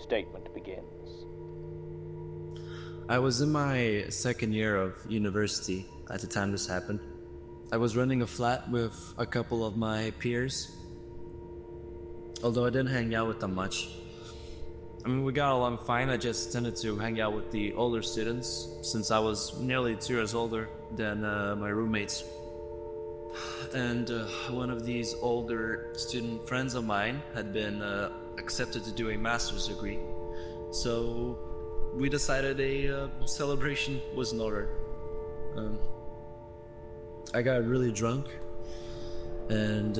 statement begins. I was in my second year of university at the time this happened. I was renting a flat with a couple of my peers, although I didn't hang out with them much. I mean, we got along fine. I just tended to hang out with the older students since I was nearly 2 years older than my roommates. And one of these older student friends of mine had been accepted to do a master's degree. So we decided a celebration was in order. I got really drunk and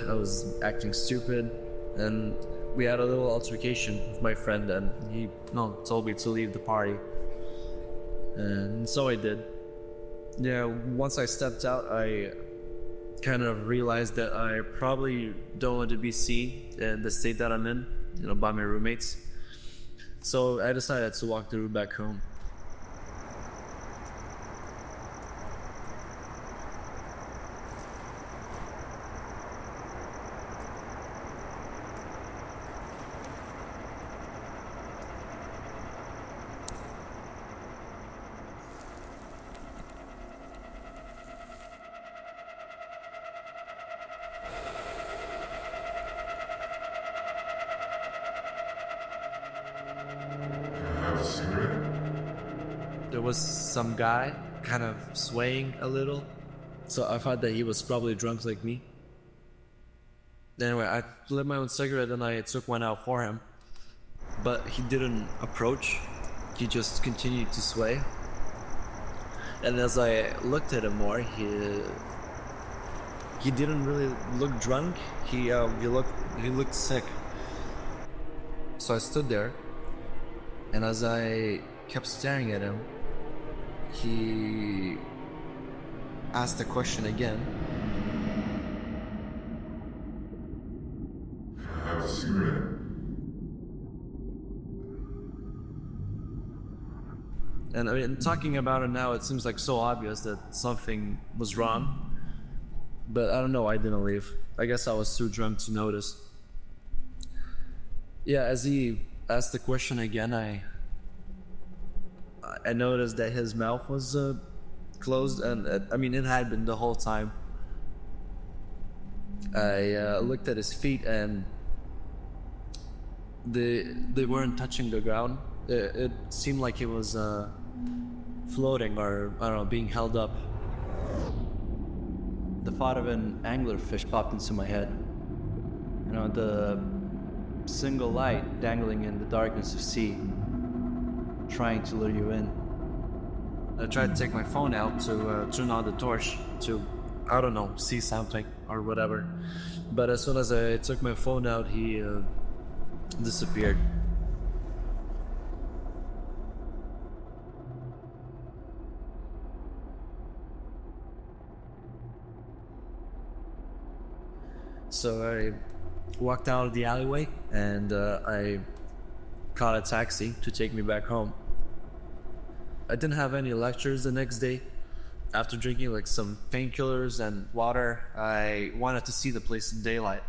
I was acting stupid, and we had a little altercation with my friend, and he told me to leave the party, and so I did. Yeah, once I stepped out, I kind of realized that I probably don't want to be seen in the state that I'm in, by my roommates. So I decided to walk the route back home. There was some guy kind of swaying a little, so I thought that he was probably drunk like me. Anyway, I lit my own cigarette and I took one out for him, but he didn't approach. He just continued to sway. And as I looked at him more, he didn't really look drunk. He looked sick. So I stood there, and as I kept staring at him, he asked the question again. Have a cigarette? And I mean, talking about it now, it seems like so obvious that something was wrong. But I don't know, I didn't leave. I guess I was too drunk to notice. Yeah, as he asked the question again, I noticed that his mouth was closed, and it had been the whole time. I looked at his feet, and they weren't touching the ground. It seemed like he was floating, or I don't know, being held up. The thought of an anglerfish popped into my head. The single light dangling in the darkness of sea, trying to lure you in. I tried to take my phone out to turn on the torch to, I don't know, see something or whatever. But as soon as I took my phone out, he disappeared. So I walked out of the alleyway and I caught a taxi to take me back home. I didn't have any lectures the next day. After drinking like some painkillers and water, I wanted to see the place in daylight.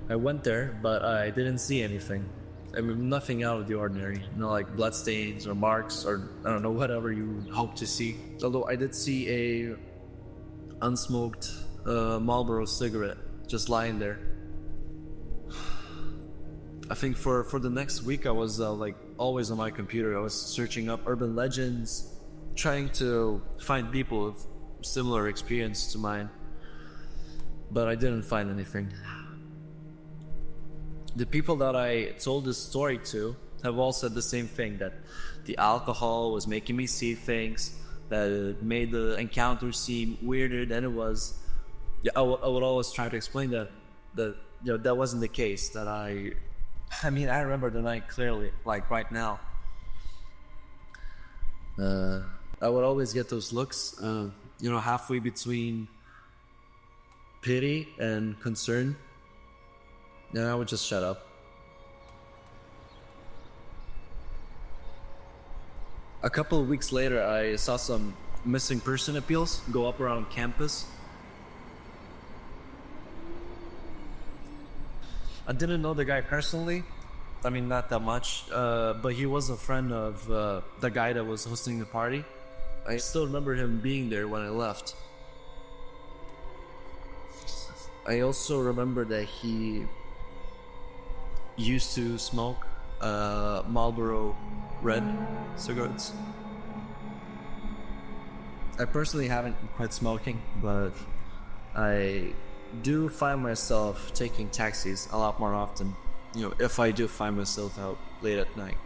I went there, but I didn't see anything. I mean, nothing out of the ordinary. No, like bloodstains or marks or I don't know, whatever you hope to see. Although I did see a unsmoked Marlboro cigarette just lying there. I think for the next week I was like always on my computer. I was searching up urban legends, trying to find people with similar experience to mine, but I didn't find anything. The people that I told this story to have all said the same thing, that the alcohol was making me see things, that it made the encounter seem weirder than it was. Yeah, I would always try to explain that that wasn't the case. That I remember the night clearly, like right now. I would always get those looks, halfway between pity and concern. And I would just shut up. A couple of weeks later, I saw some missing person appeals go up around campus. I didn't know the guy personally. Not that much, but he was a friend of the guy that was hosting the party. I still remember him being there when I left. I also remember that he used to smoke Marlboro Red cigarettes. I personally haven't quit smoking, but I do find myself taking taxis a lot more often, if I do find myself out late at night.